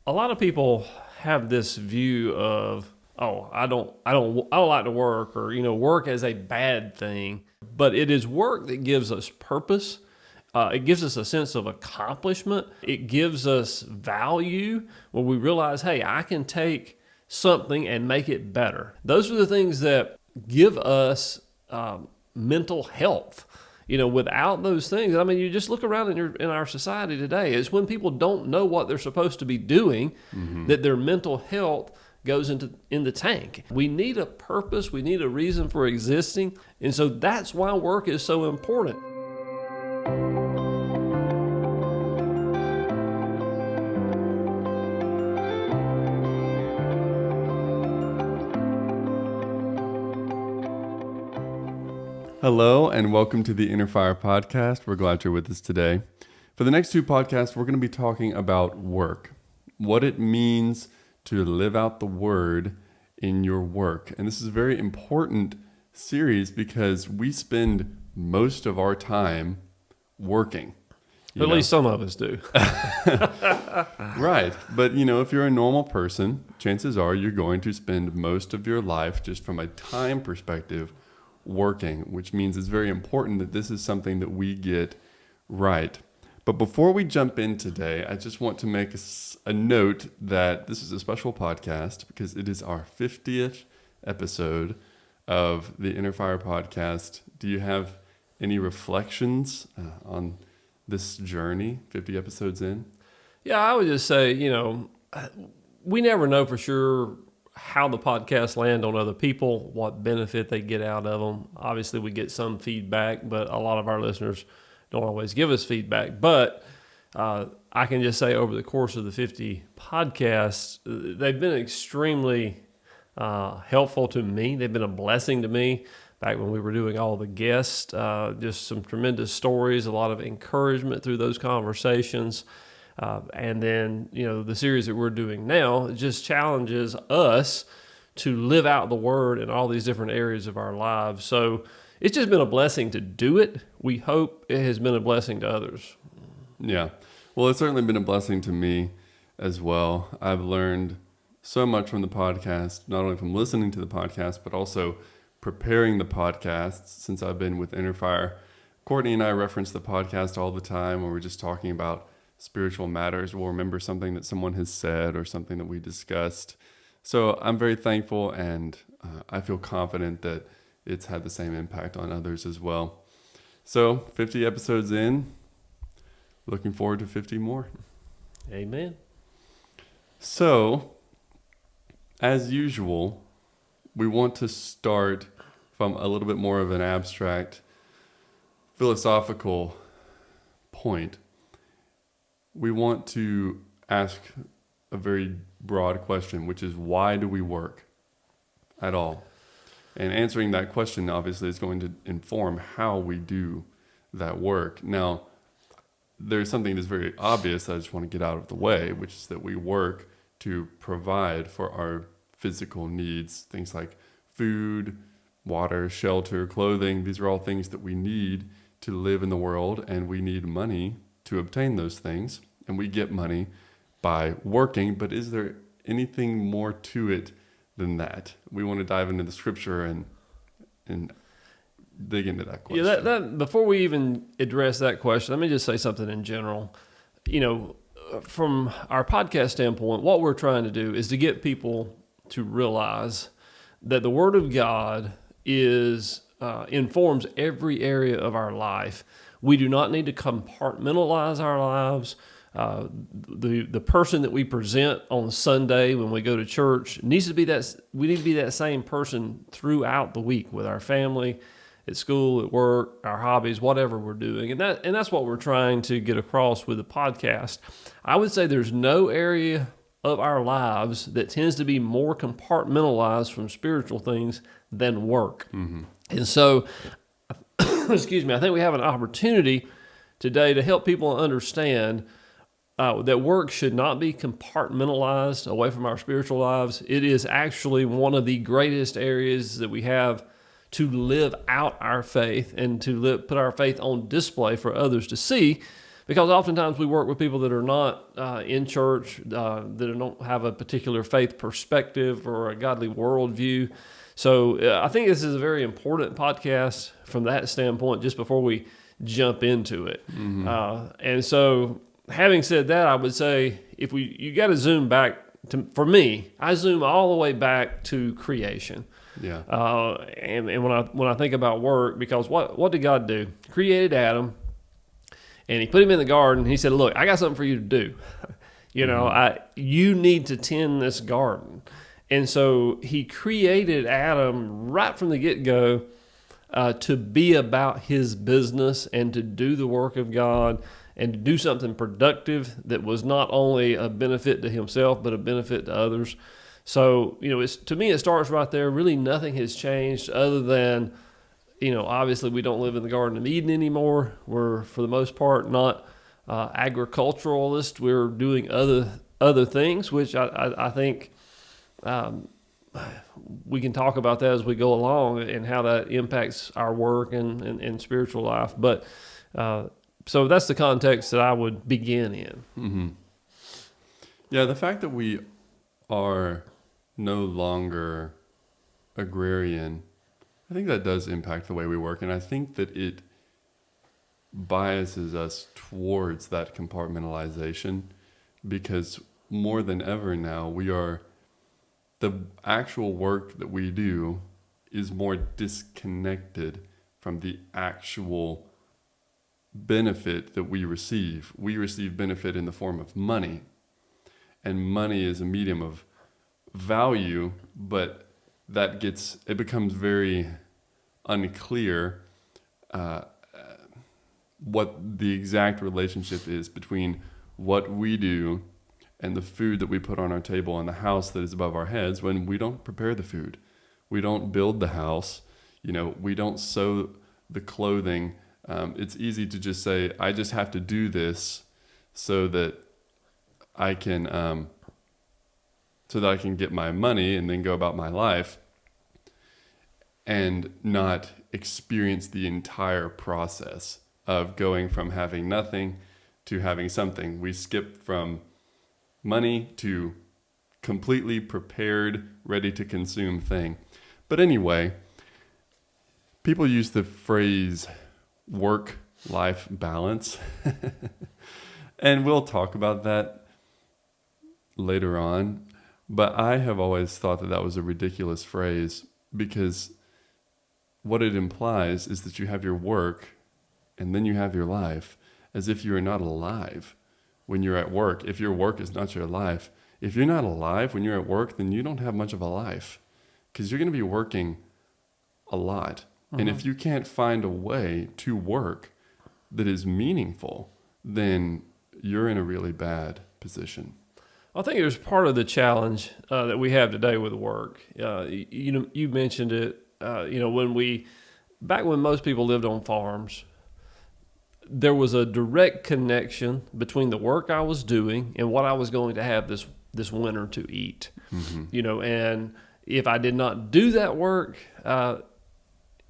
a lot of people have this view of, oh, I don't like to work, or work as a bad thing. But it is work that gives us purpose. It gives us a sense of accomplishment. It gives us value when we realize, hey, I can take something and make it better. Those are the things that give us mental health. Without those things, I mean, you just look around in our society today. It's when people don't know what they're supposed to be doing that their mental health goes in the tank. We need a purpose. We need a reason for existing. And so that's why work is so important. Hello, and welcome to the Innerfire Podcast. We're glad you're with us today. For the next two podcasts, we're going to be talking about work, what it means to live out the word in your work. And this is a very important series because we spend most of our time working. At least some of us do. Right. But, if you're a normal person, chances are you're going to spend most of your life, just from a time perspective, working, which means it's very important that this is something that we get right. But before we jump in today, I just want to make a note that this is a special podcast because it is our 50th episode of the Innerfire Podcast. Do you have any reflections on this journey, 50 episodes in? Yeah, I would just say, we never know for sure how the podcasts land on other people, what benefit they get out of them. Obviously, we get some feedback, but a lot of our listeners don't always give us feedback. But I can just say over the course of the 50 podcasts, they've been extremely helpful to me. They've been a blessing to me. Back when we were doing all the guests, just some tremendous stories, a lot of encouragement through those conversations. And then, the series that we're doing now just challenges us to live out the word in all these different areas of our lives. So it's just been a blessing to do it. We hope it has been a blessing to others. Yeah. Well, it's certainly been a blessing to me as well. I've learned so much from the podcast, not only from listening to the podcast, but also preparing the podcasts since I've been with Innerfire. Courtney and I reference the podcast all the time when we're just talking about spiritual matters. We'll remember something that someone has said or something that we discussed. So I'm very thankful, and I feel confident that it's had the same impact on others as well. So 50 episodes in, looking forward to 50 more. Amen. So, as usual, we want to start from a little bit more of an abstract, philosophical point. We want to ask a very broad question, which is, why do we work at all? And answering that question, obviously, is going to inform how we do that work. Now, there's something that's very obvious I just want to get out of the way, which is that we work to provide for our physical needs, things like food, water, shelter, clothing. These are all things that we need to live in the world, and we need money to obtain those things. And we get money by working, but is there anything more to it than that? We want to dive into the scripture and dig into that question. Yeah, that before we even address that question, let me just say something in general. From our podcast standpoint, what we're trying to do is to get people to realize that the Word of God informs every area of our life. We do not need to compartmentalize our lives. The person that we present on Sunday when we go to church needs to be we need to be that same person throughout the week with our family, at school, at work, our hobbies, whatever we're doing. And that's what we're trying to get across with the podcast. I would say there's no area of our lives that tends to be more compartmentalized from spiritual things than work. Mm-hmm. And so, excuse me, I think we have an opportunity today to help people understand that work should not be compartmentalized away from our spiritual lives. It is actually one of the greatest areas that we have to live out our faith and to put our faith on display for others to see, because oftentimes we work with people that are not in church, that don't have a particular faith perspective or a godly worldview. So I think this is a very important podcast from that standpoint, just before we jump into it. And so having said that, I would say you got to zoom back for me, I zoom all the way back to creation. Yeah. And when I think about work, because what did God do? Created Adam, and he put him in the garden. He said, look, I got something for you to do. You need to tend this garden. And so he created Adam right from the get-go to be about his business and to do the work of God and to do something productive that was not only a benefit to himself, but a benefit to others. So, to me, it starts right there. Really nothing has changed other than, obviously we don't live in the Garden of Eden anymore. We're, for the most part, not agriculturalists. We're doing other things, which I think we can talk about that as we go along and how that impacts our work and spiritual life. But so that's the context that I would begin in. Mm-hmm. Yeah, the fact that we are no longer agrarian, I think that does impact the way we work. And I think that it biases us towards that compartmentalization, because more than ever now, the actual work that we do is more disconnected from the actual benefit that we receive. We receive benefit in the form of money, and money is a medium of value, but it becomes very unclear what the exact relationship is between what we do and the food that we put on our table and the house that is above our heads, when we don't prepare the food. We don't build the house. We don't sew the clothing. It's easy to just say, I just have to do this so that I can get my money and then go about my life, and not experience the entire process of going from having nothing to having something. We skip from money to completely prepared, ready to consume thing. But anyway, people use the phrase work-life balance. And we'll talk about that later on. But I have always thought that was a ridiculous phrase, because what it implies is that you have your work and then you have your life, as if you are not alive when you're at work. If your work is not your life, if you're not alive when you're at work, then you don't have much of a life, because you're going to be working a lot. Mm-hmm. And if you can't find a way to work that is meaningful, then you're in a really bad position. I think there's part of the challenge that we have today with work. You mentioned it. Back when most people lived on farms, there was a direct connection between the work I was doing and what I was going to have this winter to eat. Mm-hmm. And if I did not do that work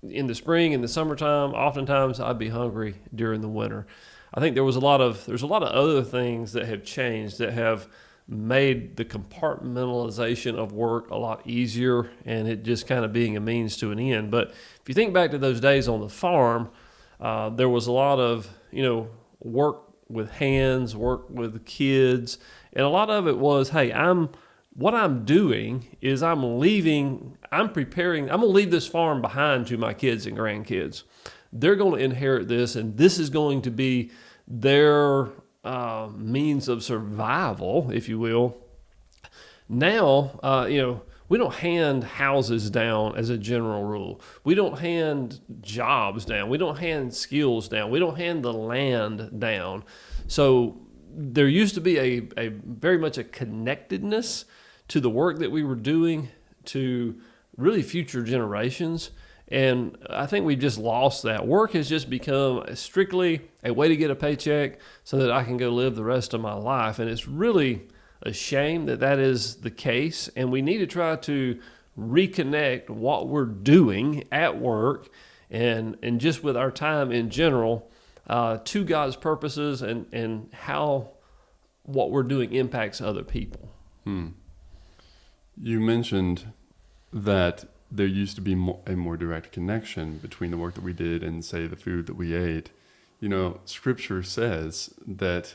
in the spring, in the summertime, oftentimes I'd be hungry during the winter. I think there's a lot of other things that have changed that have made the compartmentalization of work a lot easier, and it just kind of being a means to an end. But if you think back to those days on the farm, there was a lot of, work with hands, work with kids, and a lot of it was, hey, what I'm doing is I'm going to leave this farm behind to my kids and grandkids. They're going to inherit this, and this is going to be their means of survival, if you will. Now, we don't hand houses down as a general rule. We don't hand jobs down. We don't hand skills down. We don't hand the land down. So there used to be a very much a connectedness to the work that we were doing to really future generations. And I think we've just lost that. Work has just become strictly a way to get a paycheck so that I can go live the rest of my life. And it's really a shame that is the case. And we need to try to reconnect what we're doing at work and just with our time in general to God's purposes and how what we're doing impacts other people. You mentioned that there used to be a more direct connection between the work that we did and, say, the food that we ate. You know, Scripture says that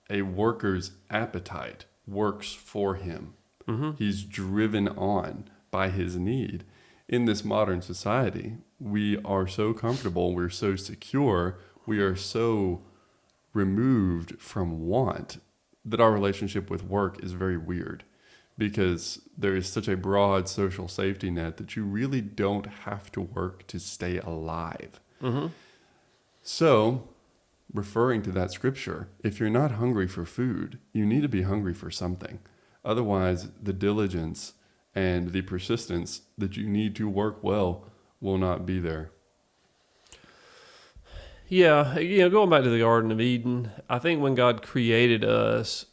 a worker's appetite works for him. Mm-hmm. He's driven on by his need. In this modern society, we are so comfortable, we're so secure, we are so removed from want that our relationship with work is very weird, because there is such a broad social safety net that you really don't have to work to stay alive. Mm-hmm. So, referring to that scripture, if you're not hungry for food, you need to be hungry for something. Otherwise, the diligence and the persistence that you need to work well will not be there. Yeah, going back to the Garden of Eden, I think when God created us,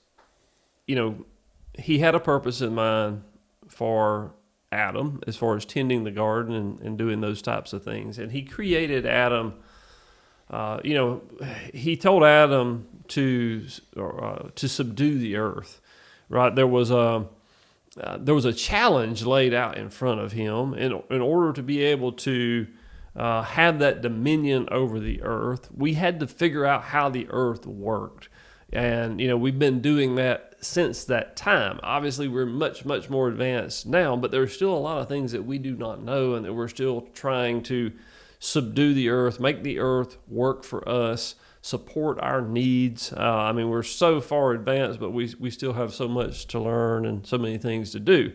he had a purpose in mind for Adam as far as tending the garden and doing those types of things. And he created Adam, he told Adam to subdue the earth, right? There was a challenge laid out in front of him in order to be able to have that dominion over the earth. We had to figure out how the earth worked. And, we've been doing that since that time. Obviously, we're much, much more advanced now, but there's still a lot of things that we do not know and that we're still trying to subdue the earth, make the earth work for us, support our needs. We're so far advanced, but we still have so much to learn and so many things to do.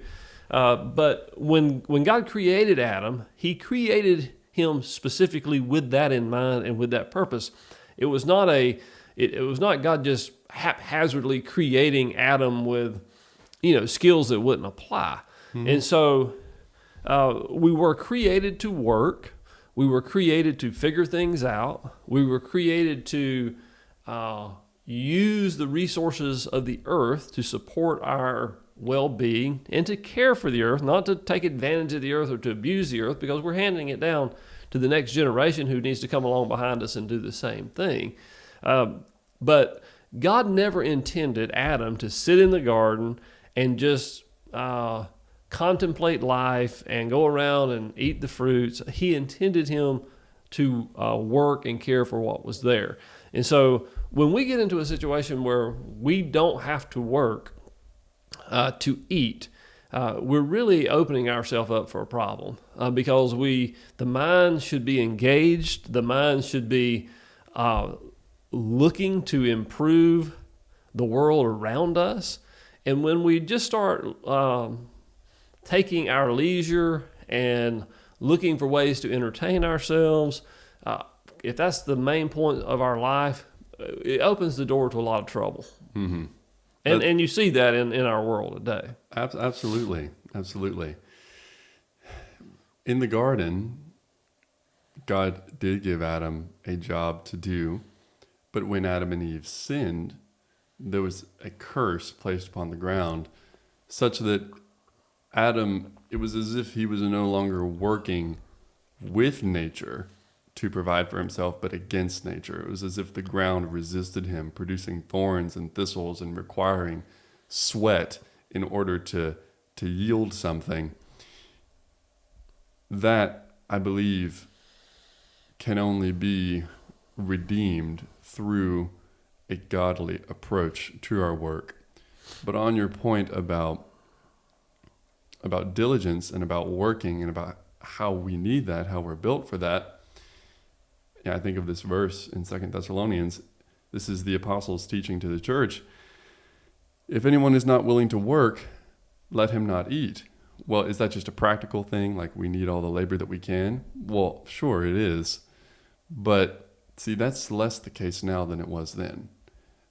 But when God created Adam, he created him specifically with that in mind and with that purpose. It was not God just haphazardly creating Adam with, skills that wouldn't apply. Mm-hmm. And so we were created to work. We were created to figure things out. We were created to use the resources of the earth to support our well-being and to care for the earth, not to take advantage of the earth or to abuse the earth, because we're handing it down to the next generation who needs to come along behind us and do the same thing. But God never intended Adam to sit in the garden and just contemplate life and go around and eat the fruits. He intended him to work and care for what was there. And so when we get into a situation where we don't have to work to eat, we're really opening ourselves up for a problem, because the mind should be engaged. The mind should be looking to improve the world around us. And when we just start taking our leisure and looking for ways to entertain ourselves, if that's the main point of our life, it opens the door to a lot of trouble. Mm-hmm. And you see that in our world today. Absolutely. Absolutely. In the garden, God did give Adam a job to do, but when Adam and Eve sinned, there was a curse placed upon the ground, such that Adam, it was as if he was no longer working with nature to provide for himself, but against nature. It was as if the ground resisted him, producing thorns and thistles and requiring sweat in order to yield something. That, I believe, can only be redeemed through a godly approach to our work. But on your point about diligence and about working and about how we need that, how we're built for that, I think of this verse in 2 Thessalonians. This is the apostles teaching to the church. If anyone is not willing to work, let him not eat. Well, is that just a practical thing? Like, we need all the labor that we can? Well, sure it is. But see, that's less the case now than it was then.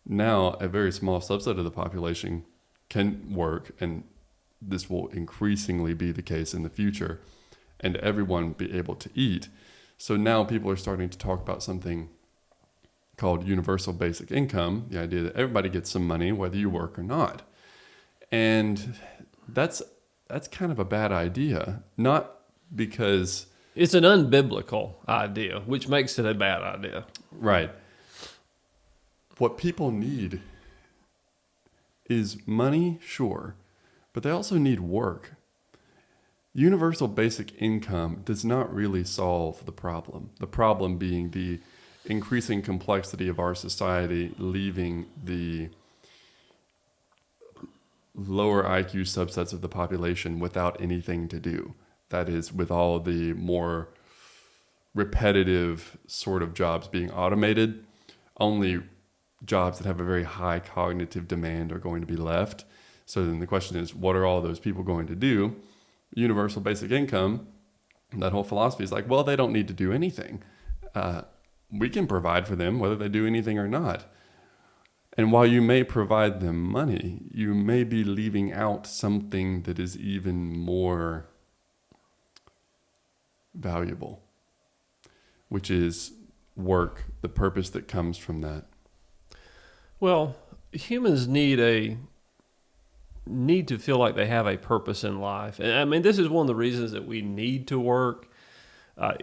Now, a very small subset of the population can work, and this will increasingly be the case in the future, and everyone be able to eat. So now people are starting to talk about something called universal basic income, the idea that everybody gets some money whether you work or not. And that's kind of a bad idea, not because It's an unbiblical idea, which makes it a bad idea. Right. What people need is money, sure, but they also need work. Universal basic income does not really solve the problem. The problem being the increasing complexity of our society, leaving the lower IQ subsets of the population without anything to do. That is, with all the more repetitive sort of jobs being automated, only jobs that have a very high cognitive demand are going to be left. So then the question is, what are all those people going to do? Universal basic income, that whole philosophy is like, well, they don't need to do anything. We can provide for them whether they do anything or not. And while you may provide them money, you may be leaving out something that is even more valuable, which is work, the purpose that comes from that. Well, humans need to feel like they have a purpose in life. And I mean, this is one of the reasons that we need to work. A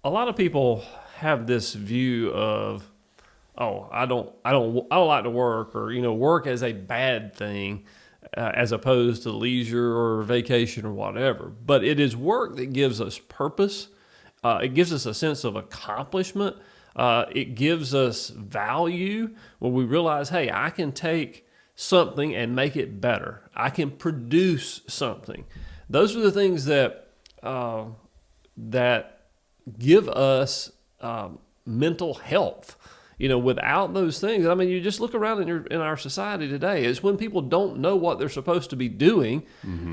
lot of people have this view of, oh, I don't like to work, or, work as a bad thing, as opposed to leisure or vacation or whatever. But it is work that gives us purpose. It gives us a sense of accomplishment. It gives us value when we realize, hey, I can take something and make it better. I can produce something. Those are the things that give us mental health. Without those things, I mean, you just look around in our society today. It's when people don't know what they're supposed to be doing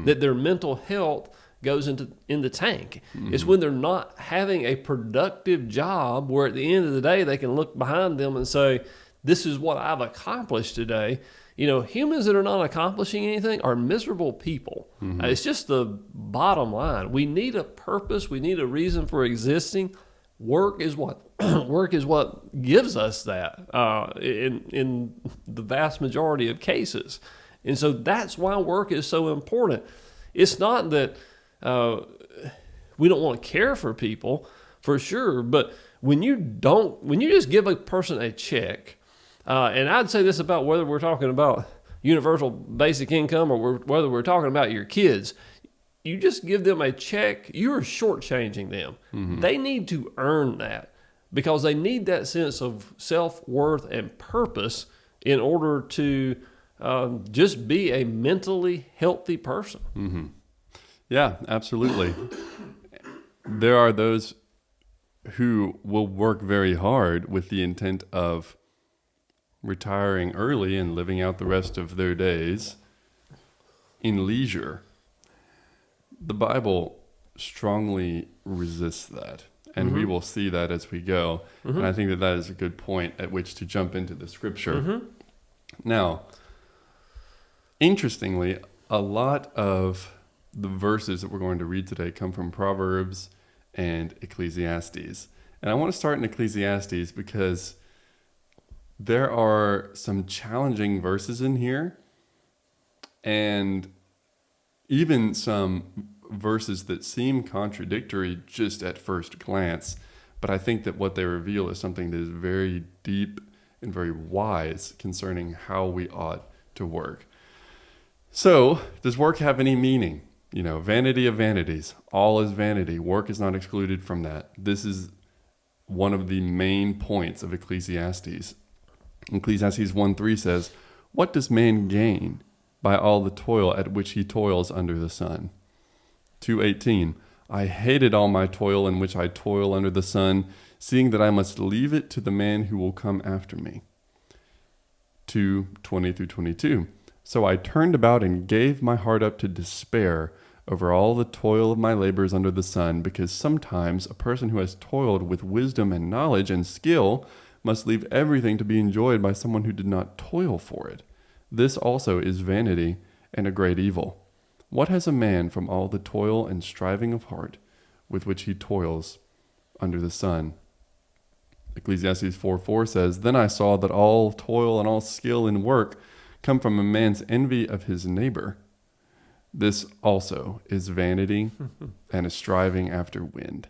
that their mental health goes in the tank. It's when they're not having a productive job where at the end of the day they can look behind them and say, this is what I've accomplished today. Humans that are not accomplishing anything are miserable people. It's just the bottom line. We need a purpose. We need a reason for existing. Work is what gives us that in the vast majority of cases. And so that's why work is so important. It's not that we don't want to care for people, for sure, but when you just give a person a check, and I'd say this about whether we're talking about universal basic income or whether we're talking about your kids, you just give them a check, you're shortchanging them. They need to earn that because they need that sense of self-worth and purpose in order to just be a mentally healthy person. Yeah, absolutely. There are those who will work very hard with the intent of retiring early and living out the rest of their days in leisure. The Bible strongly resists that, and we will see that as we go. And I think that is a good point at which to jump into the scripture. Now, interestingly, a lot of the verses that we're going to read today come from Proverbs and Ecclesiastes. And I want to start in Ecclesiastes because there are some challenging verses in here, and even some verses that seem contradictory just at first glance. But I think that what they reveal is something that is very deep and very wise concerning how we ought to work. So, does work have any meaning? Vanity of vanities. All is vanity. Work is not excluded from that. This is one of the main points of Ecclesiastes. Ecclesiastes 1:3 says, "What does man gain by all the toil at which he toils under the sun?" 2:18, "I hated all my toil in which I toil under the sun, seeing that I must leave it to the man who will come after me." 2:20-22, "So I turned about and gave my heart up to despair over all the toil of my labors under the sun, because sometimes a person who has toiled with wisdom and knowledge and skill must leave everything to be enjoyed by someone who did not toil for it. This also is vanity and a great evil. What has a man from all the toil and striving of heart with which he toils under the sun?" Ecclesiastes 4:4 says, "Then I saw that all toil and all skill in work come from a man's envy of his neighbor. This also is vanity and a striving after wind.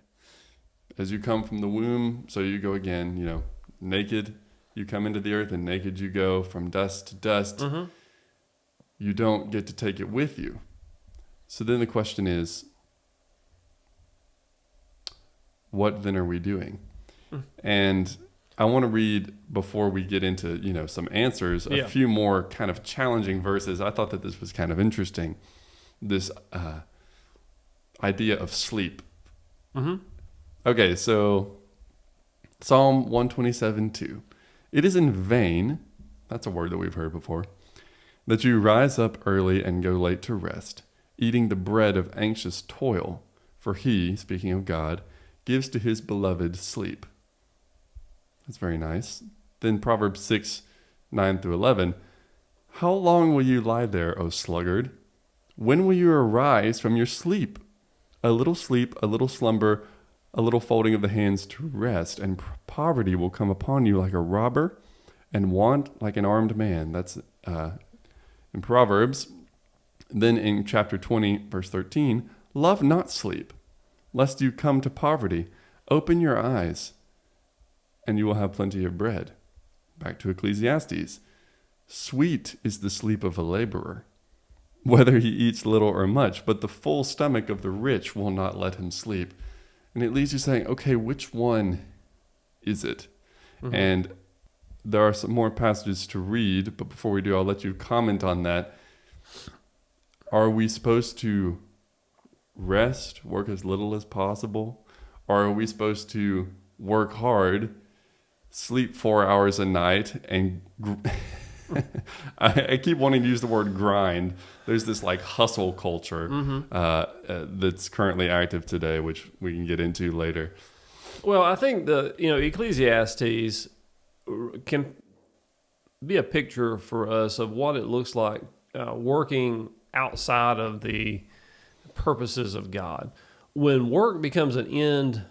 As you come from the womb, so you go again, naked you come into the earth and naked you go, from dust to dust. Mm-hmm. You don't get to take it with you. So then the question is, what then are we doing? And I want to read, before we get into, some answers, a few more kind of challenging verses. I thought that this was kind of interesting. This idea of sleep. Mm-hmm. Okay, so Psalm 127:2. It is in vain, that's a word that we've heard before, that you rise up early and go late to rest, eating the bread of anxious toil, for he, speaking of God, gives to his beloved sleep. That's very nice. Then Proverbs 6:9-11. How long will you lie there, O sluggard? When will you arise from your sleep? A little sleep, a little slumber, a little folding of the hands to rest, and poverty will come upon you like a robber, and want like an armed man. That's in Proverbs. Then in chapter 20, verse 13, love not sleep, lest you come to poverty. Open your eyes, and you will have plenty of bread. Back to Ecclesiastes. Sweet is the sleep of a laborer, whether he eats little or much, but the full stomach of the rich will not let him sleep. And it leaves you saying, okay, which one is it? Mm-hmm. And there are some more passages to read, but before we do, I'll let you comment on that. Are we supposed to rest, work as little as possible? Or are we supposed to work hard, sleep 4 hours a night, and I keep wanting to use the word grind. There's this like hustle culture that's currently active today, which we can get into later. Well, I think Ecclesiastes can be a picture for us of what it looks like working outside of the purposes of God. When work becomes an end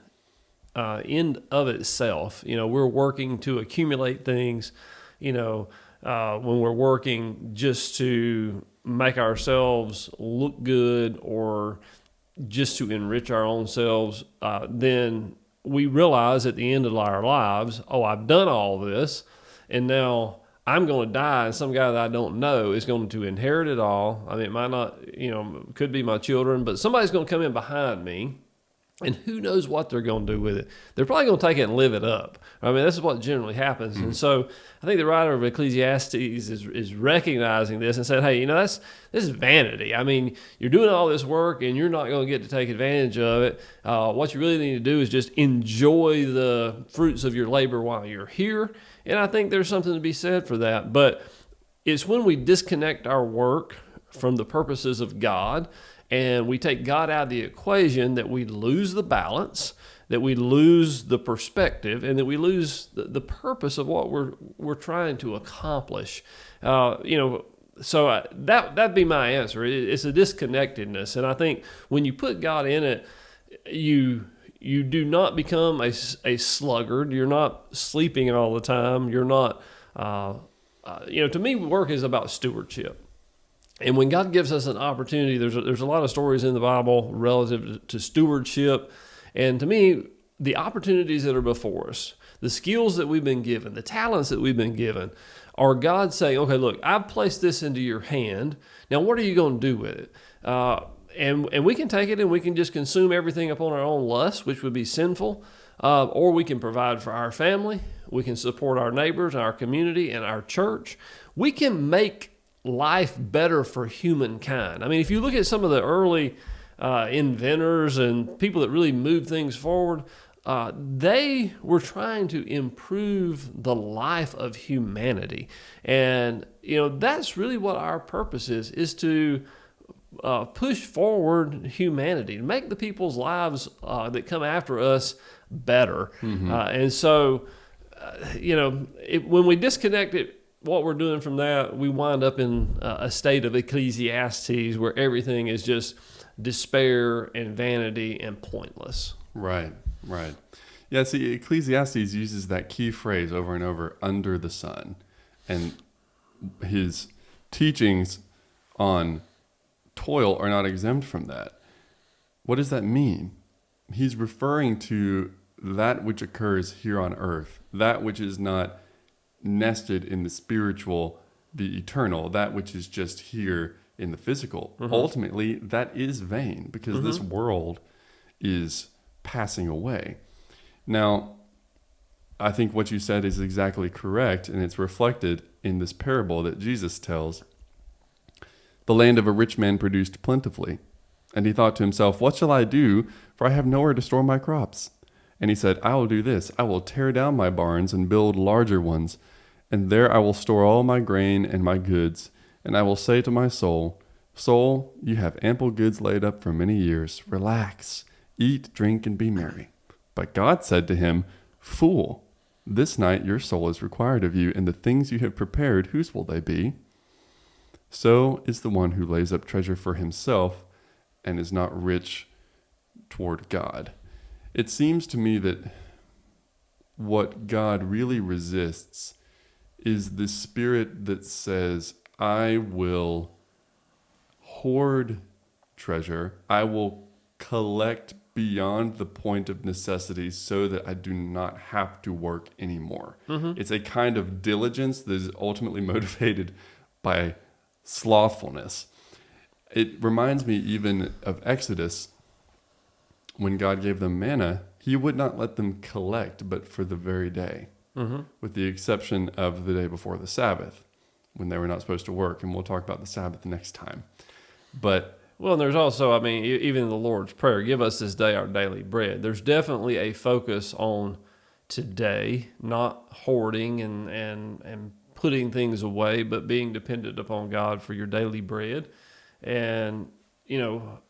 of itself, we're working to accumulate things, when we're working just to make ourselves look good or just to enrich our own selves, then we realize at the end of our lives, I've done all this, and now I'm going to die, and some guy that I don't know is going to inherit it all. I mean, it might not, could be my children, but somebody's going to come in behind me, and who knows what they're going to do with it. They're probably going to take it and live it up. I mean, this is what generally happens. Mm-hmm. And so I think the writer of Ecclesiastes is recognizing this and saying, hey, this is vanity. I mean, you're doing all this work and you're not going to get to take advantage of it. What you really need to do is just enjoy the fruits of your labor while you're here. And I think there's something to be said for that. But it's when we disconnect our work from the purposes of God and we take God out of the equation that we lose the balance, that we lose the perspective, and that we lose the purpose of what we're trying to accomplish. So that'd be my answer. It's a disconnectedness, and I think when you put God in it, you do not become a sluggard. You're not sleeping all the time. You're not. To me, work is about stewardship. And when God gives us an opportunity, there's a lot of stories in the Bible relative to stewardship. And to me, the opportunities that are before us, the skills that we've been given, the talents that we've been given, are God saying, okay, look, I've placed this into your hand. Now, what are you going to do with it? And we can take it and we can just consume everything upon our own lust, which would be sinful. Or we can provide for our family. We can support our neighbors, our community, and our church. We can make life better for humankind. I mean, if you look at some of the early inventors and people that really moved things forward, they were trying to improve the life of humanity. And, that's really what our purpose is to push forward humanity, to make the people's lives that come after us better. Mm-hmm. And so, when we disconnect it, what we're doing from that, we wind up in a state of Ecclesiastes where everything is just despair and vanity and pointless. Right. Yeah, see, Ecclesiastes uses that key phrase over and over, under the sun. And his teachings on toil are not exempt from that. What does that mean? He's referring to that which occurs here on earth, that which is not nested in the spiritual, the eternal, that which is just here in the physical. Mm-hmm. Ultimately, that is vain because this world is passing away. Now, I think what you said is exactly correct, and it's reflected in this parable that Jesus tells. The land of a rich man produced plentifully. And he thought to himself, what shall I do? For I have nowhere to store my crops. And he said, I will do this. I will tear down my barns and build larger ones. And there I will store all my grain and my goods. And I will say to my soul, Soul, you have ample goods laid up for many years. Relax, eat, drink, and be merry. But God said to him, Fool, this night your soul is required of you, and the things you have prepared, whose will they be? So is the one who lays up treasure for himself and is not rich toward God. It seems to me that what God really resists is the spirit that says, I will hoard treasure. I will collect beyond the point of necessity so that I do not have to work anymore. It's a kind of diligence that is ultimately motivated by slothfulness. It reminds me even of Exodus. When God gave them manna, he would not let them collect, but for the very day, with the exception of the day before the Sabbath, when they were not supposed to work. And we'll talk about the Sabbath next time. But well, and there's also, I mean, even in the Lord's Prayer, give us this day our daily bread. There's definitely a focus on today, not hoarding and putting things away, but being dependent upon God for your daily bread. And, you know,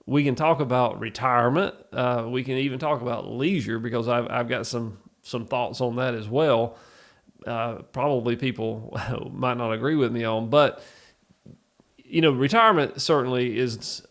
we can talk about retirement. We can even talk about leisure, because I've got some thoughts on that as well. Probably people might not agree with me on, but you know, retirement certainly is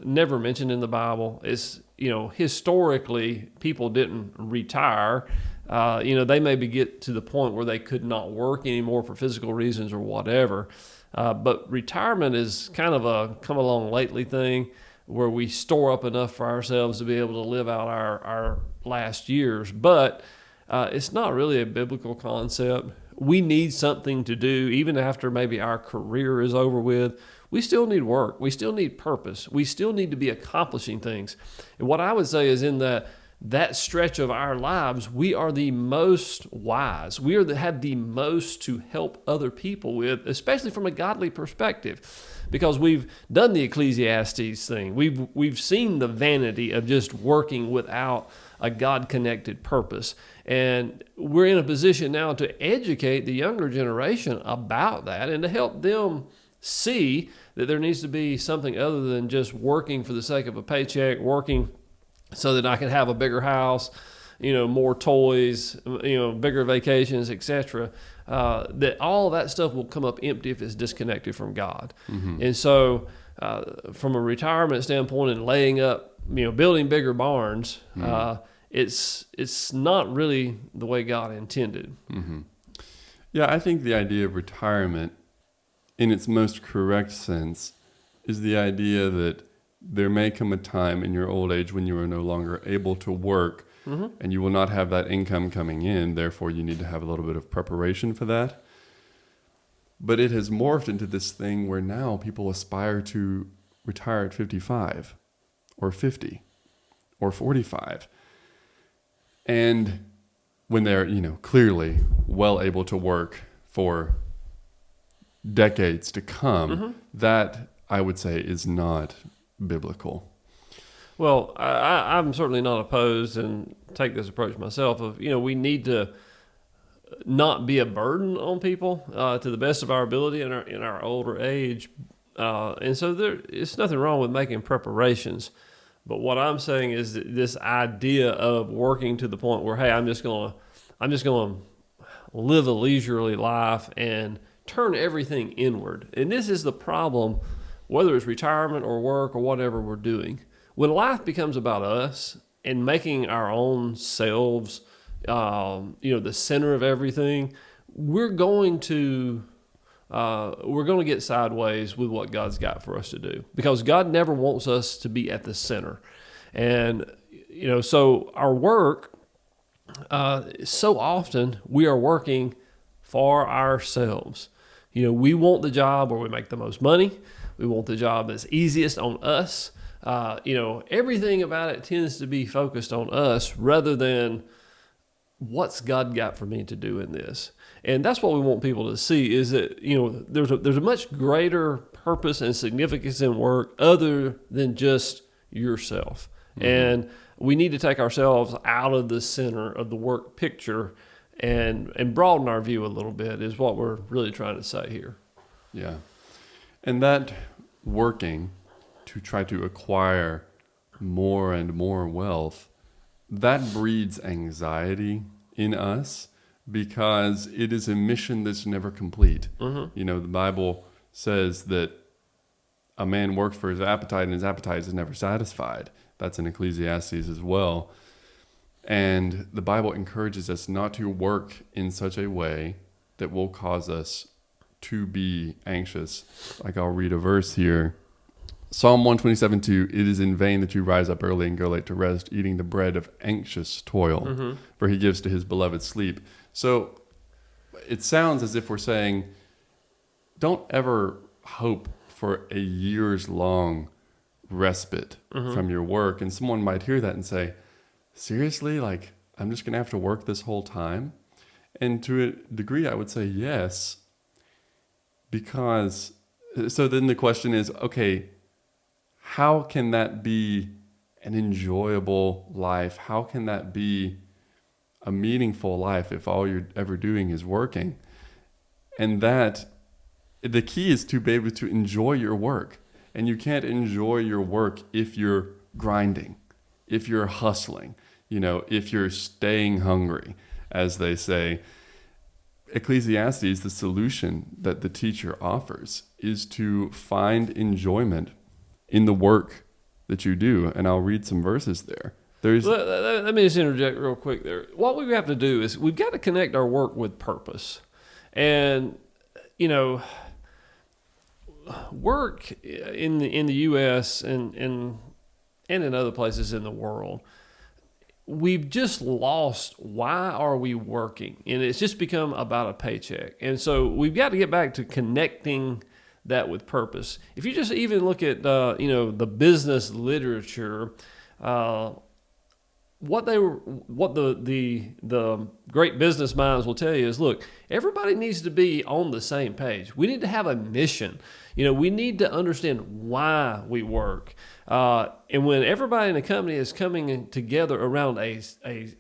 never mentioned in the Bible. It's, you know, historically people didn't retire. You know, they maybe get to the point where they could not work anymore for physical reasons or whatever. But retirement is kind of a come along lately thing where we store up enough for ourselves to be able to live out our last years. But it's not really a biblical concept. We need something to do even after maybe our career is over with. We still need work. We still need purpose. We still need to be accomplishing things. And what I would say is in that stretch of our lives, we are the most wise. We have the most to help other people with, especially from a godly perspective, because we've done the Ecclesiastes thing. We've seen the vanity of just working without a God-connected purpose. And we're in a position now to educate the younger generation about that and to help them see that there needs to be something other than just working for the sake of a paycheck, working so that I can have a bigger house, you know, more toys, you know, bigger vacations, etc. That all that stuff will come up empty if it's disconnected from God. And so from a retirement standpoint and laying up, you know, building bigger barns, it's not really the way God intended. Yeah, I think the idea of retirement in its most correct sense is the idea that there may come a time in your old age when you are no longer able to work and you will not have that income coming in. Therefore, you need to have a little bit of preparation for that. But it has morphed into this thing where now people aspire to retire at 55 or 50 or 45. And when they're, you know, clearly well able to work for decades to come, that I would say is not biblical. Well, I'm certainly not opposed and take this approach myself of, you know, we need to not be a burden on people to the best of our ability in our older age. And so it's nothing wrong with making preparations. But what I'm saying is that this idea of working to the point where, hey, I'm just going to live a leisurely life and turn everything inward. And this is the problem, whether it's retirement or work or whatever we're doing. When life becomes about us and making our own selves, you know, the center of everything, we're going to we're going to get sideways with what God's got for us to do, because God never wants us to be at the center. And, so our work, so often we are working for ourselves. We want the job where we make the most money. We want the job that's easiest on us. Everything about it tends to be focused on us rather than what's God got for me to do in this. And that's what we want people to see, is that, there's a much greater purpose and significance in work other than just yourself. Mm-hmm. And we need to take ourselves out of the center of the work picture and broaden our view a little bit, is what we're really trying to say here. Yeah. And that working to try to acquire more and more wealth, that breeds anxiety in us, because it is a mission that's never complete. Mm-hmm. The Bible says that a man works for his appetite and his appetite is never satisfied. That's in Ecclesiastes as well. And the Bible encourages us not to work in such a way that will cause us to be anxious. Like, I'll read a verse here. Psalm 127:2, it is in vain that you rise up early and go late to rest, eating the bread of anxious toil, mm-hmm. for he gives to his beloved sleep. So it sounds as if we're saying, don't ever hope for a years long respite mm-hmm. from your work. And someone might hear that and say, seriously? Like, I'm just going to have to work this whole time? And to a degree, I would say yes, because, so then the question is, okay, how can that be an enjoyable life? How can that be a meaningful life if all you're ever doing is working? And that the key is to be able to enjoy your work. And you can't enjoy your work if you're grinding, if you're hustling, if you're staying hungry, as they say. Ecclesiastes, the solution that the teacher offers is to find enjoyment in the work that you do. And I'll read some verses there. Let me just interject real quick there. What we have to do is we've got to connect our work with purpose. And, work in the U.S. and in other places in the world, we've just lost why are we working? And it's just become about a paycheck. And so we've got to get back to connecting that with purpose. If you just even look at the business literature, what the great business minds will tell you is, look, everybody needs to be on the same page. We need to have a mission. We need to understand why we work. And when everybody in the company is coming together around a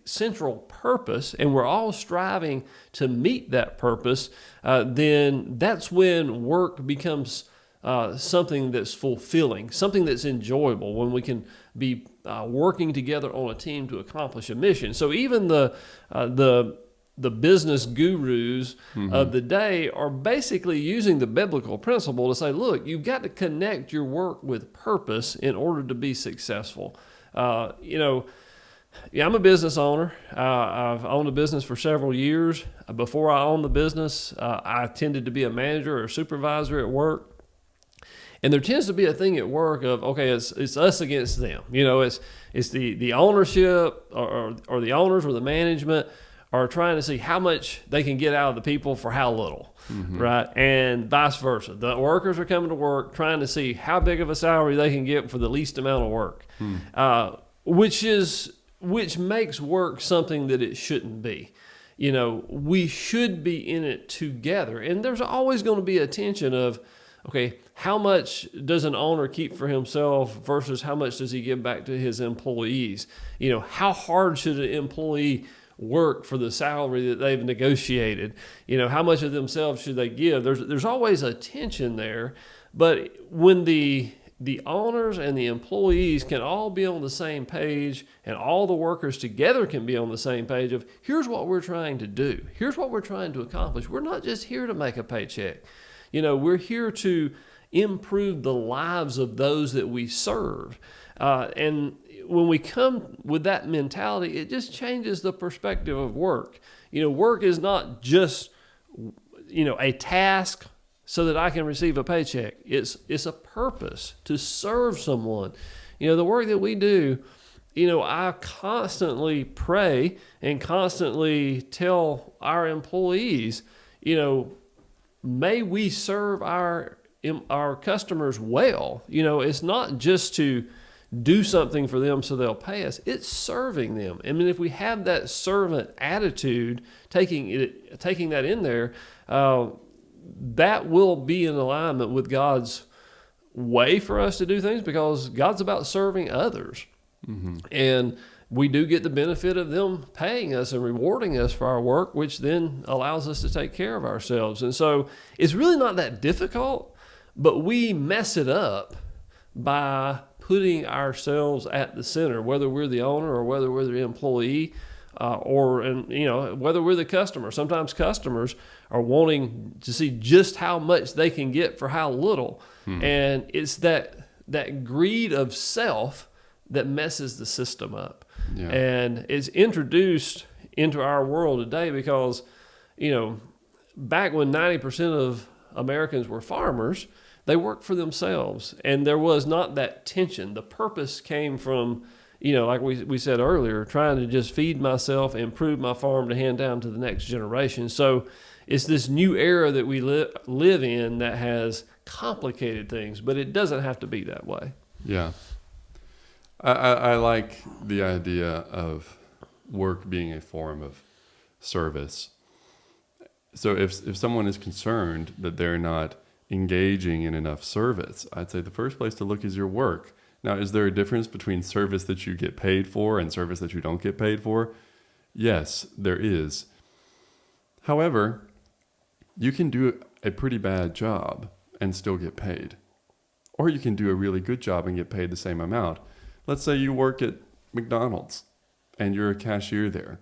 central purpose, and we're all striving to meet that purpose, then that's when work becomes something that's fulfilling, something that's enjoyable, when we can be working together on a team to accomplish a mission. So even the business gurus mm-hmm. of the day are basically using the biblical principle to say, look, you've got to connect your work with purpose in order to be successful. I'm a business owner. I've owned a business for several years. Before I owned the business, I tended to be a manager or supervisor at work. And there tends to be a thing at work of, okay, it's us against them. It's the ownership or the owners or the management are trying to see how much they can get out of the people for how little, mm-hmm. right? And vice versa. The workers are coming to work trying to see how big of a salary they can get for the least amount of work, which makes work something that it shouldn't be. We should be in it together. And there's always going to be a tension of, okay, how much does an owner keep for himself versus how much does he give back to his employees? How hard should an employee work for the salary that they've negotiated? How much of themselves should they give? There's always a tension there. But when the owners and the employees can all be on the same page, and all the workers together can be on the same page of, here's what we're trying to do. Here's what we're trying to accomplish. We're not just here to make a paycheck. We're here to improve the lives of those that we serve. And when we come with that mentality, it just changes the perspective of work. Work is not just, a task so that I can receive a paycheck. It's a purpose to serve someone. The work that we do, I constantly pray and constantly tell our employees, may we serve our customers well. It's not just to do something for them so they'll pay us. It's serving them. I mean, if we have that servant attitude, taking that in there, that will be in alignment with God's way for us to do things, because God's about serving others. Mm-hmm. And we do get the benefit of them paying us and rewarding us for our work, which then allows us to take care of ourselves. And so it's really not that difficult, but we mess it up by putting ourselves at the center, whether we're the owner or whether we're the employee, whether we're the customer. Sometimes customers are wanting to see just how much they can get for how little. And it's that greed of self that messes the system up. Yeah. And it's introduced into our world today because, back when 90% of Americans were farmers, they worked for themselves, and there was not that tension. The purpose came from, like we said earlier, trying to just feed myself, improve my farm to hand down to the next generation. So it's this new era that we live in that has complicated things, but it doesn't have to be that way. Yeah. I like the idea of work being a form of service. So if someone is concerned that they're not engaging in enough service, I'd say the first place to look is your work. Now, is there a difference between service that you get paid for and service that you don't get paid for? Yes, there is. However, you can do a pretty bad job and still get paid. Or you can do a really good job and get paid the same amount. Let's say you work at McDonald's and you're a cashier there.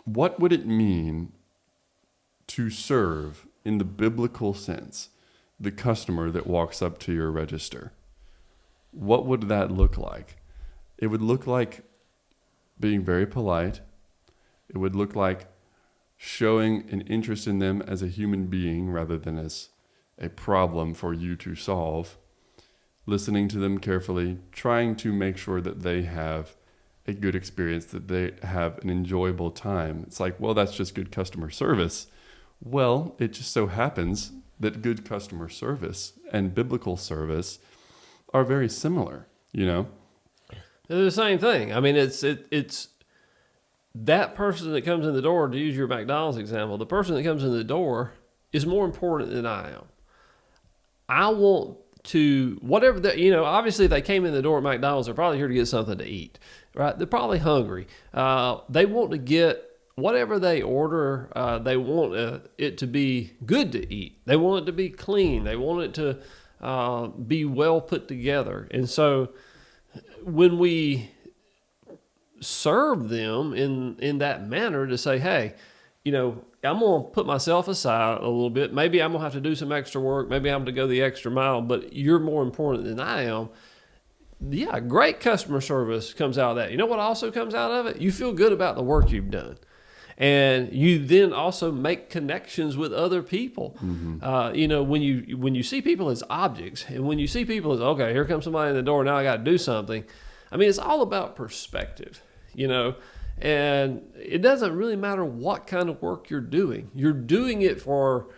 What would it mean to serve, in the biblical sense, the customer that walks up to your register? What would that look like? It would look like being very polite. It would look like showing an interest in them as a human being rather than as a problem for you to solve. Listening to them carefully, trying to make sure that they have a good experience, that they have an enjoyable time. It's like, well, that's just good customer service. Well, it just so happens that good customer service and biblical service are very similar, They're the same thing. I mean, it's that person that comes in the door, to use your McDonald's example, the person that comes in the door is more important than I am. I want to, obviously if they came in the door at McDonald's, they're probably here to get something to eat, right? They're probably hungry. They want to get whatever they order. They want it to be good to eat. They want it to be clean. They want it to be well put together. And so when we serve them in that manner, to say, hey, I'm going to put myself aside a little bit. Maybe I'm going to have to do some extra work. Maybe I'm going to go the extra mile, but you're more important than I am. Yeah, great customer service comes out of that. You know what also comes out of it? You feel good about the work you've done. And you then also make connections with other people. Mm-hmm. When you see people as objects, and when you see people as, okay, here comes somebody in the door, now I got to do something. I mean, it's all about perspective, and it doesn't really matter what kind of work you're doing. You're doing it for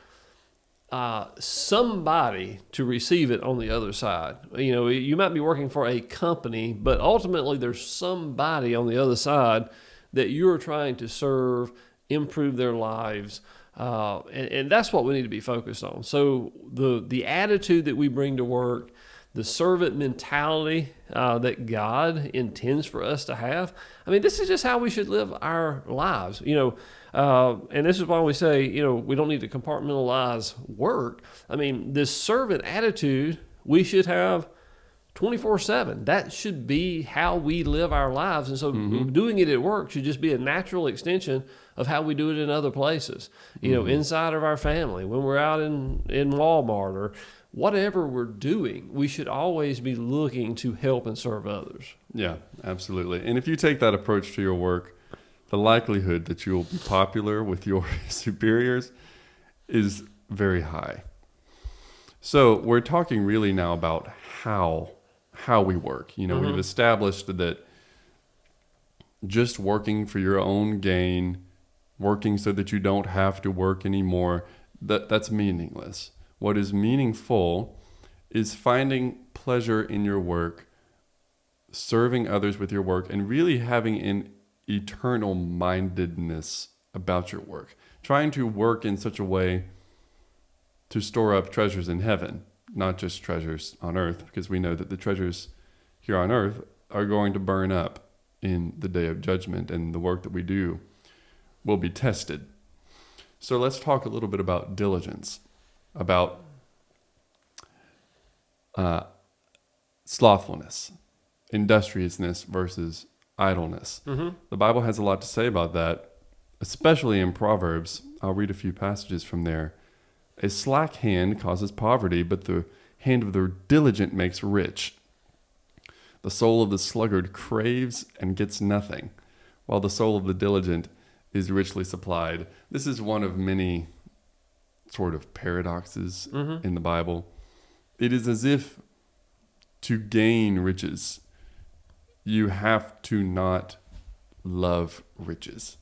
somebody to receive it on the other side. You might be working for a company, but ultimately there's somebody on the other side that you're trying to serve, improve their lives, and that's what we need to be focused on. So the attitude that we bring to work, the servant mentality that God intends for us to have. I mean, this is just how we should live our lives, and this is why we say, we don't need to compartmentalize work. I mean, this servant attitude we should have 24/7. That should be how we live our lives. And so doing it at work should just be a natural extension of how we do it in other places, inside of our family, when we're out in Walmart or whatever we're doing. We should always be looking to help and serve others. Yeah, absolutely. And if you take that approach to your work, the likelihood that you'll be popular with your superiors is very high. So we're talking really now about how we work. We've established that just working for your own gain, working so that you don't have to work anymore, that's meaningless. What is meaningful is finding pleasure in your work, serving others with your work, and really having an eternal mindedness about your work. Trying to work in such a way to store up treasures in heaven, not just treasures on earth, because we know that the treasures here on earth are going to burn up in the day of judgment, and the work that we do will be tested. So let's talk a little bit about diligence, about slothfulness, industriousness versus idleness. The Bible has a lot to say about that, especially in Proverbs. I'll read a few passages from there. A slack hand causes poverty, but the hand of the diligent makes rich. The soul of the sluggard craves and gets nothing, while the soul of the diligent is richly supplied. This is one of many sort of paradoxes in the Bible. It is as if to gain riches, you have to not love riches.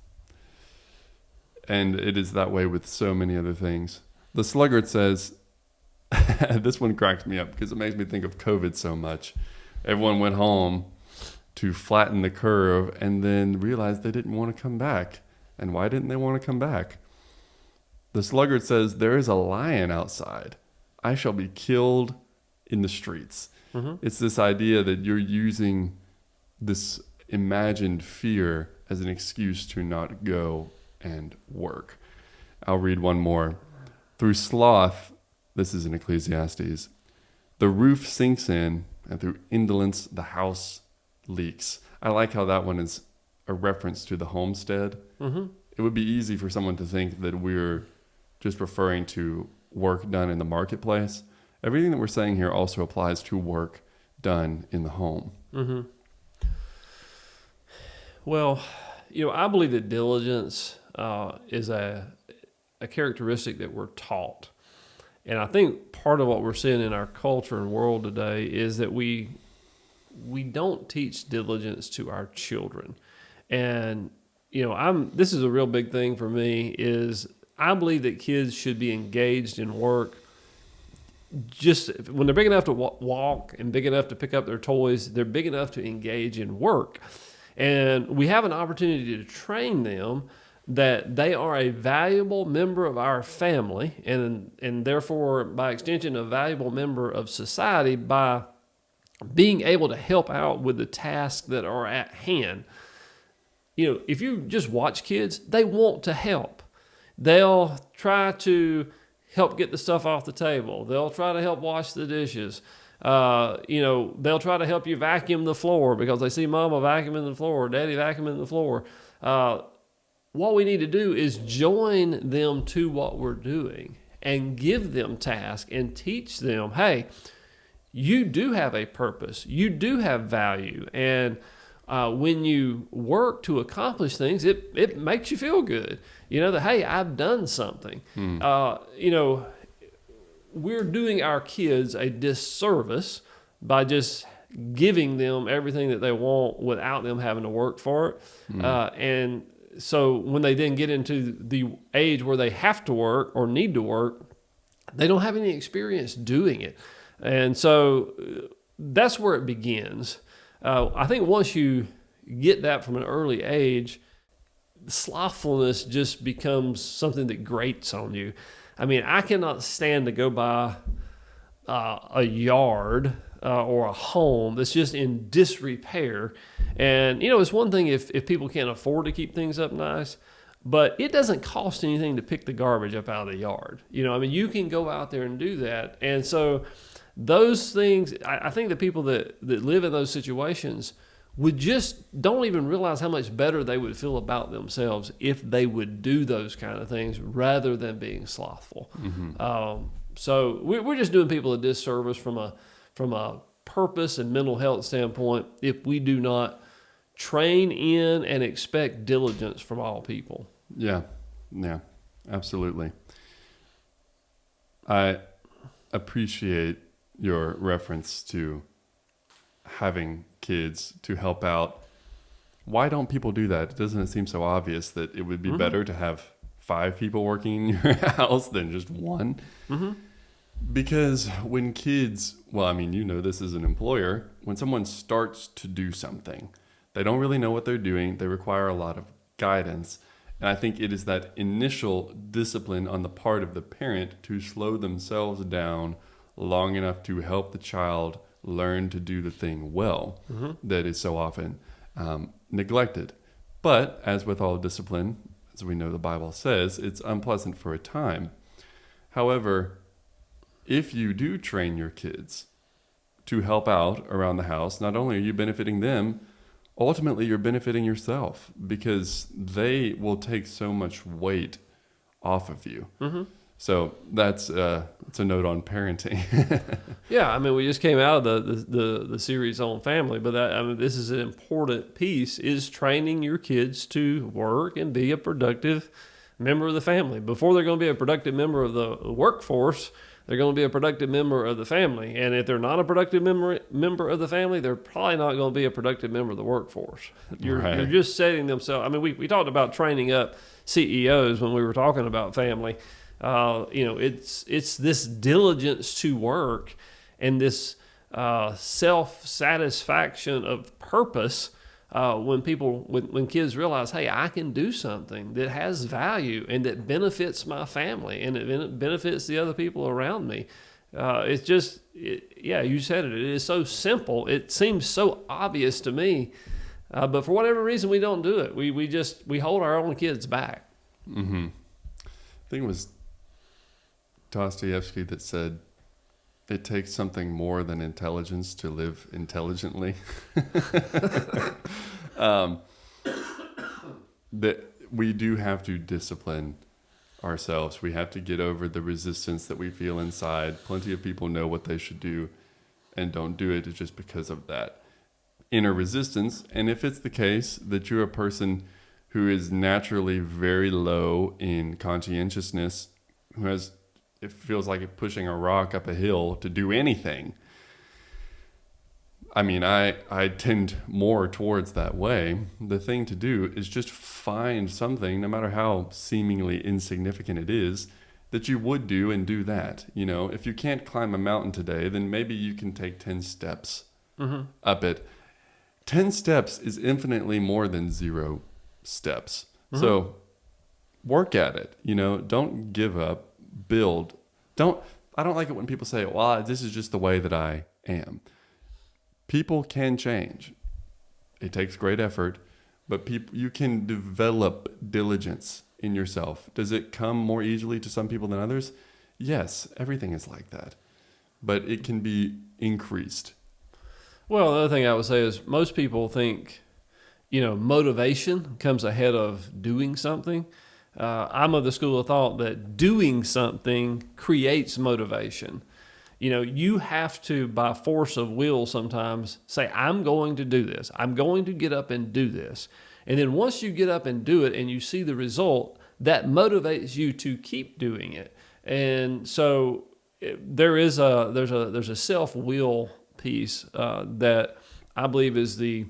And it is that way with so many other things. The sluggard says, this one cracks me up because it makes me think of COVID so much. Everyone went home to flatten the curve and then realized they didn't want to come back. And why didn't they want to come back? The sluggard says, there is a lion outside. I shall be killed in the streets. It's this idea that you're using this imagined fear as an excuse to not go and work. I'll read one more. Through sloth, this is in Ecclesiastes, the roof sinks in, and through indolence, the house leaks. I like how that one is a reference to the homestead. It would be easy for someone to think that we're just referring to work done in the marketplace. Everything that we're saying here also applies to work done in the home. Well, I believe that diligence is a characteristic that we're taught. And I think part of what we're seeing in our culture and world today is that we don't teach diligence to our children. And, this is a real big thing for me is I believe that kids should be engaged in work just when they're big enough to walk and big enough to pick up their toys, they're big enough to engage in work. And we have an opportunity to train them that they are a valuable member of our family and therefore, by extension, a valuable member of society by being able to help out with the tasks that are at hand. If you just watch kids, they want to help. They'll try to help get the stuff off the table. They'll try to help wash the dishes. They'll try to help you vacuum the floor because they see mama vacuuming the floor, daddy vacuuming the floor. What we need to do is join them to what we're doing and give them tasks and teach them, hey, you do have a purpose. You do have value. And when you work to accomplish things, it makes you feel good. That, hey, I've done something. We're doing our kids a disservice by just giving them everything that they want without them having to work for it. And so when they then get into the age where they have to work or need to work, they don't have any experience doing it. And so that's where it begins. I think once you get that from an early age, slothfulness just becomes something that grates on you. I mean, I cannot stand to go by a yard or a home that's just in disrepair. And, it's one thing if people can't afford to keep things up nice, but it doesn't cost anything to pick the garbage up out of the yard. You can go out there and do that. And so those things, I think the people that live in those situations would just don't even realize how much better they would feel about themselves if they would do those kind of things rather than being slothful. So we're just doing people a disservice from a purpose and mental health standpoint if we do not train in and expect diligence from all people. Yeah, absolutely. I appreciate your reference to having kids to help out. Why don't people do that? Doesn't it seem so obvious that it would be better to have 5 people working in your house than just one? Mm-hmm. Because when kids, well, I mean, you know this as an employer, when someone starts to do something, they don't really know what they're doing. They require a lot of guidance. And I think it is that initial discipline on the part of the parent to slow themselves down long enough to help the child learn to do the thing well that is so often neglected. But as with all discipline, as we know the Bible says, it's unpleasant for a time. However, if you do train your kids to help out around the house, not only are you benefiting them, ultimately you're benefiting yourself because they will take so much weight off of you. Mm-hmm. So that's it's a note on parenting. Yeah, I mean, we just came out of the series on family, but this is an important piece, is training your kids to work and be a productive member of the family. Before they're going to be a productive member of the workforce, they're going to be a productive member of the family. And if they're not a productive member of the family, they're probably not going to be a productive member of the workforce. You're just setting themselves. I mean, we talked about training up CEOs when we were talking about family. It's this diligence to work and this self-satisfaction of purpose when kids realize, hey, I can do something that has value and that benefits my family and it benefits the other people around me. You said it. It is so simple. It seems so obvious to me, but for whatever reason, we don't do it. We hold our own kids back. Mm-hmm. I think it was Dostoevsky that said, it takes something more than intelligence to live intelligently. That we do have to discipline ourselves. We have to get over the resistance that we feel inside. Plenty of people know what they should do and don't do it just because of that inner resistance. And if it's the case that you're a person who is naturally very low in conscientiousness, it feels like pushing a rock up a hill to do anything. I mean, I tend more towards that way. The thing to do is just find something, no matter how seemingly insignificant it is, that you would do and do that. You know, if you can't climb a mountain today, then maybe you can take 10 steps up it. 10 steps is infinitely more than 0 steps. So work at it. You know, don't give up. Build. I don't like it when people say, well, this is just the way that I am. People can change. It takes great effort, but you can develop diligence in yourself. Does it come more easily to some people than others? Yes, everything is like that, but it can be increased. Well, the other thing I would say is most people think, motivation comes ahead of doing something. I'm of the school of thought that doing something creates motivation. You have to, by force of will sometimes, say, I'm going to do this. I'm going to get up and do this. And then once you get up and do it and you see the result, that motivates you to keep doing it. And so there's a self-will piece that I believe is the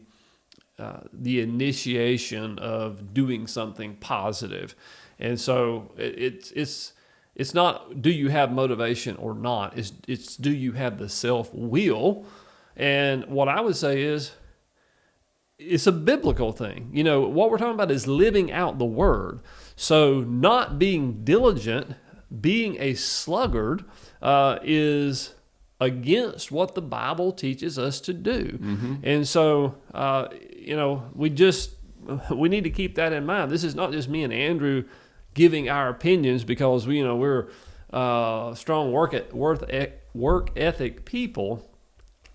initiation of doing something positive. And so it's not do you have motivation or not, it's do you have the self-will. And what I would say is it's a biblical thing. What we're talking about is living out the word. So not being diligent, being a sluggard is against what the Bible teaches us to do. Mm-hmm. And so, we need to keep that in mind. This is not just me and Andrew giving our opinions because we're strong work ethic people.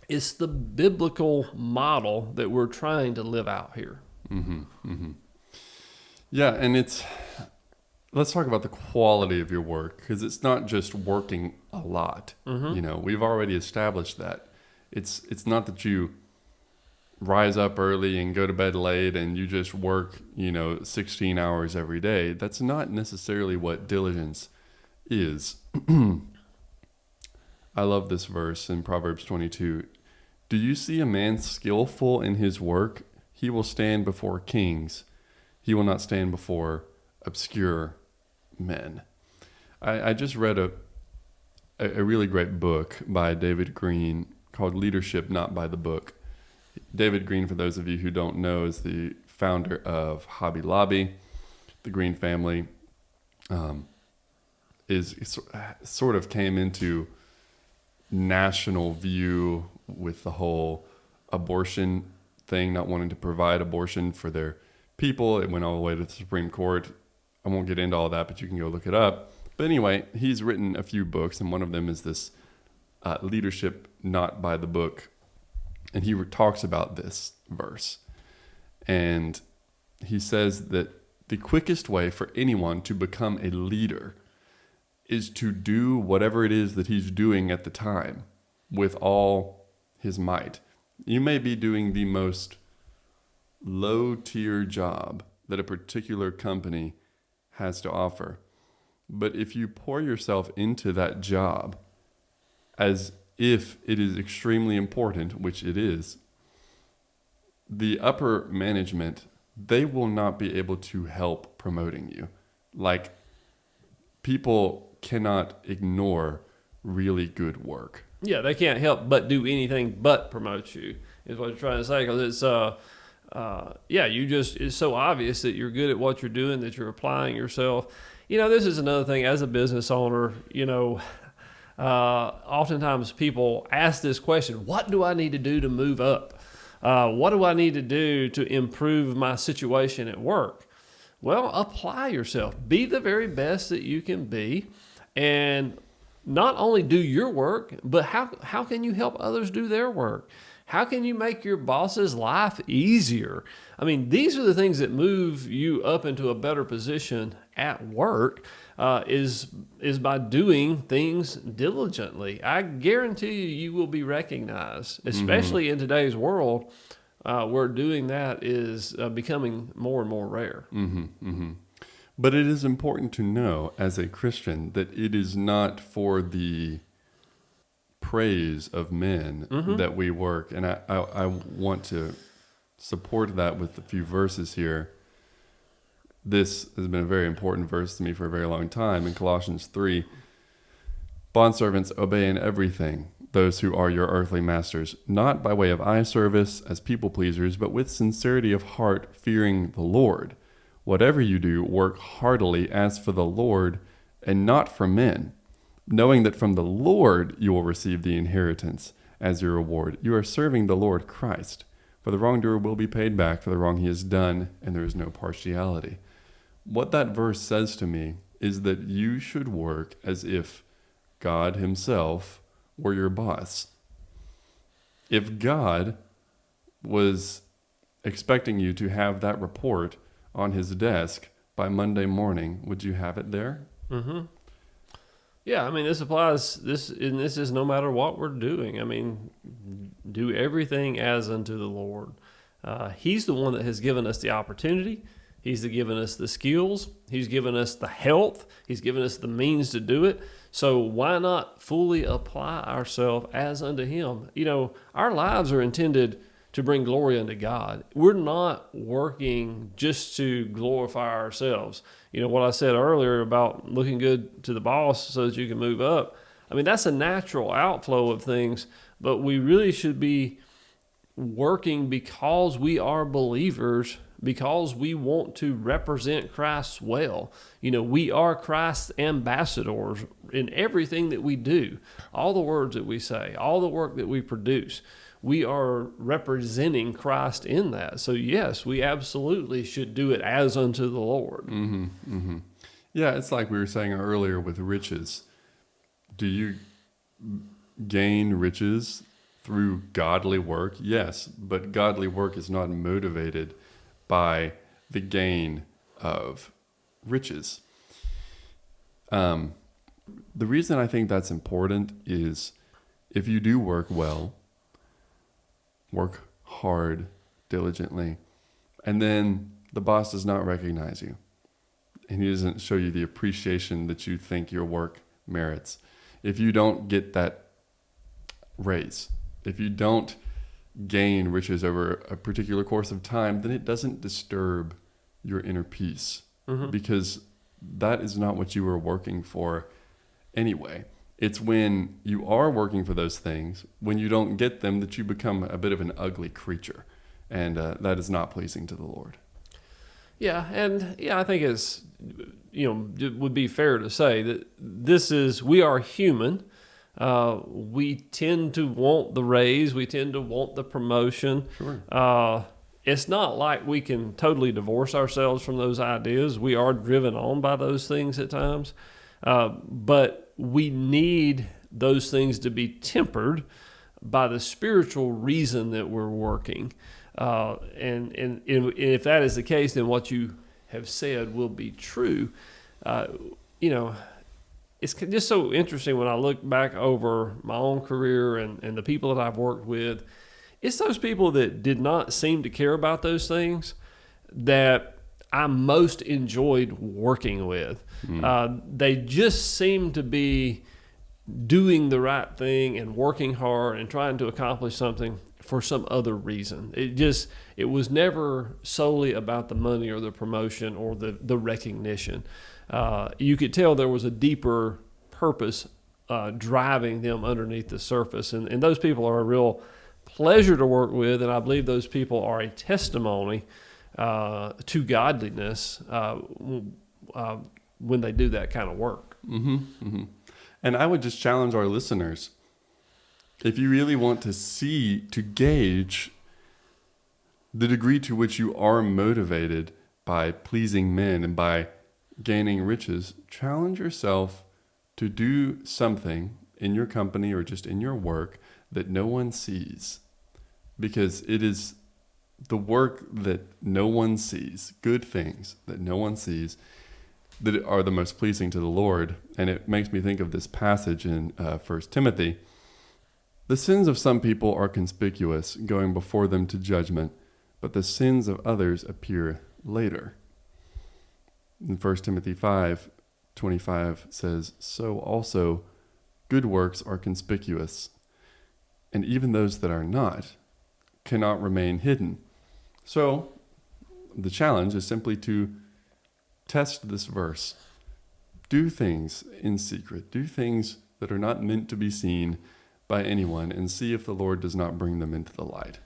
It's the biblical model that we're trying to live out here. Mm-hmm. Mm-hmm. Yeah, and let's talk about the quality of your work, because it's not just working a lot. Mm-hmm. We've already established that. It's not that you rise up early and go to bed late and you just work, 16 hours every day. That's not necessarily what diligence is. I love this verse in Proverbs 22. Do you see a man skillful in his work? He will stand before kings. He will not stand before obscure men. I just read a really great book by David Green called Leadership Not by the Book. David Green, for those of you who don't know, is the founder of Hobby Lobby. The Green family is sort of came into national view with the whole abortion thing, not wanting to provide abortion for their people. It went all the way to the Supreme Court. I won't get into all that, but you can go look it up. But anyway, he's written a few books, and one of them is this Leadership Not by the Book. And he talks about this verse. And he says that the quickest way for anyone to become a leader is to do whatever it is that he's doing at the time with all his might. You may be doing the most low-tier job that a particular company has to offer. But if you pour yourself into that job as if it is extremely important, which it is, the upper management, they will not be able to help promoting you. Like, people cannot ignore really good work. Yeah, they can't help but do anything but promote you, is what you're trying to say. Because it's so obvious that you're good at what you're doing, that you're applying yourself. This is another thing as a business owner, oftentimes people ask this question: what do I need to do to move up? What do I need to do to improve my situation at work? Well, apply yourself. Be the very best that you can be. And not only do your work, but how can you help others do their work? How can you make your boss's life easier? I mean, these are the things that move you up into a better position at work, is by doing things diligently. I guarantee you will be recognized, especially in today's world, where doing that is becoming more and more rare. But it is important to know as a Christian that it is not for the praise of men that we work. And I want to support that with a few verses here. This has been a very important verse to me for a very long time. In Colossians 3, bondservants, obey in everything those who are your earthly masters, not by way of eye service as people pleasers, but with sincerity of heart, fearing the Lord. Whatever you do, work heartily as for the Lord and not for men, knowing that from the Lord you will receive the inheritance as your reward. You are serving the Lord Christ. For the wrongdoer will be paid back for the wrong he has done, and there is no partiality. What that verse says to me is that you should work as if God himself were your boss. If God was expecting you to have that report on his desk by Monday morning, would you have it there? Yeah, I mean, this applies, this is no matter what we're doing. I mean, do everything as unto the Lord. He's the one that has given us the opportunity. He's given us the skills. He's given us the health. He's given us the means to do it. So why not fully apply ourselves as unto him? Our lives are intended to bring glory unto God. We're not working just to glorify ourselves. What I said earlier about looking good to the boss so that you can move up. I mean, that's a natural outflow of things, but we really should be working because we are believers, because we want to represent Christ well. We are Christ's ambassadors in everything that we do, all the words that we say, all the work that we produce. We are representing Christ in that. So yes, we absolutely should do it as unto the Lord. Yeah, it's like we were saying earlier with riches. Do you gain riches through godly work? Yes, but godly work is not motivated by the gain of riches. The reason I think that's important is if you do work well, work hard, diligently, and then the boss does not recognize you, and he doesn't show you the appreciation that you think your work merits. If you don't get that raise, if you don't gain riches over a particular course of time, then it doesn't disturb your inner peace, because that is not what you were working for anyway. It's when you are working for those things, when you don't get them, that you become a bit of an ugly creature. And that is not pleasing to the Lord. Yeah, and I think it's, it would be fair to say that we are human. We tend to want the raise. We tend to want the promotion. Sure. It's not like we can totally divorce ourselves from those ideas. We are driven on by those things at times. But we need those things to be tempered by the spiritual reason that we're working. And if that is the case, then what you have said will be true. It's just so interesting when I look back over my own career and the people that I've worked with. It's those people that did not seem to care about those things that I most enjoyed working with. They just seemed to be doing the right thing and working hard and trying to accomplish something for some other reason. It was never solely about the money or the promotion or the recognition. You could tell there was a deeper purpose driving them underneath the surface. And those people are a real pleasure to work with, and I believe those people are a testimony to godliness when they do that kind of work. And I would just challenge our listeners, if you really want to gauge the degree to which you are motivated by pleasing men and by gaining riches, challenge yourself to do something in your company or just in your work that no one sees. Because it is the work that no one sees, good things that no one sees, that are the most pleasing to the Lord. And it makes me think of this passage in 1 Timothy. The sins of some people are conspicuous, going before them to judgment, but the sins of others appear later. In 1 Timothy 5:25 says, so also good works are conspicuous, and even those that are not cannot remain hidden. So the challenge is simply to test this verse. Do things in secret. Do things that are not meant to be seen by anyone, and see if the Lord does not bring them into the light.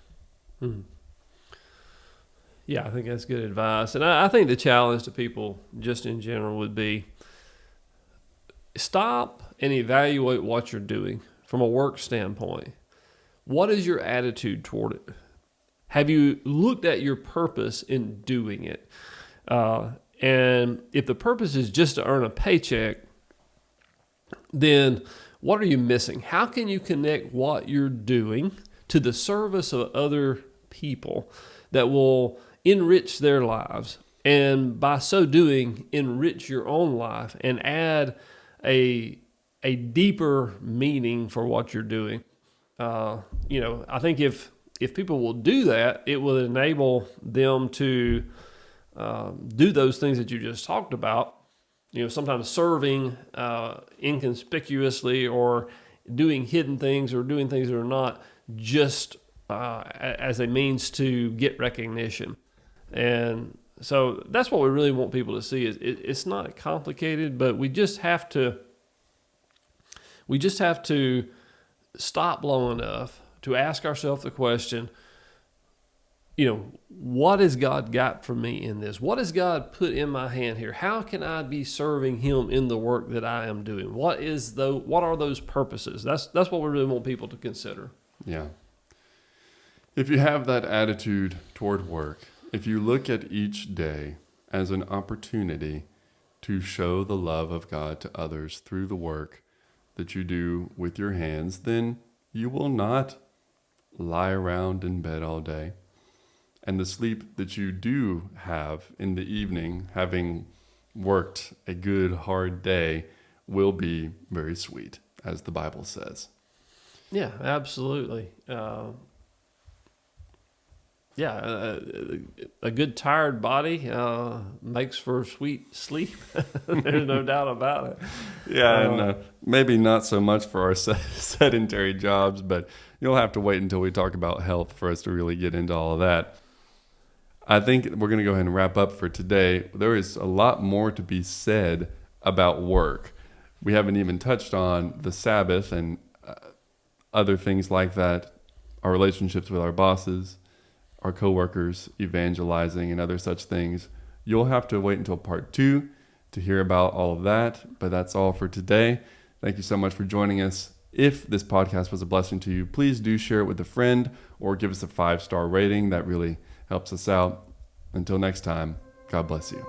Yeah, I think that's good advice. And I think the challenge to people just in general would be stop and evaluate what you're doing from a work standpoint. What is your attitude toward it? Have you looked at your purpose in doing it? And if the purpose is just to earn a paycheck, then what are you missing? How can you connect what you're doing to the service of other people that will enrich their lives? And by so doing, enrich your own life and add a deeper meaning for what you're doing. I think if people will do that, it will enable them to do those things that you just talked about. Sometimes serving inconspicuously or doing hidden things or doing things that are not just as a means to get recognition. And so that's what we really want people to see. It's not complicated, but we just have to stop long enough to ask ourselves the question, what has God got for me in this? What has God put in my hand here? How can I be serving Him in the work that I am doing? What are those purposes? That's what we really want people to consider. Yeah. If you have that attitude toward work, if you look at each day as an opportunity to show the love of God to others through the work that you do with your hands, then you will not lie around in bed all day. And the sleep that you do have in the evening, having worked a good, hard day, will be very sweet, as the Bible says. Yeah, absolutely. A good tired body makes for sweet sleep. There's no doubt about it. And maybe not so much for our sedentary jobs, but you'll have to wait until we talk about health for us to really get into all of that. I think we're going to go ahead and wrap up for today. There is a lot more to be said about work. We haven't even touched on the Sabbath and other things like that, our relationships with our bosses, our coworkers, evangelizing, and other such things. You'll have to wait until part 2 to hear about all of that, but that's all for today. Thank you so much for joining us. If this podcast was a blessing to you, please do share it with a friend or give us a 5-star rating. That really helps us out. Until next time, God bless you.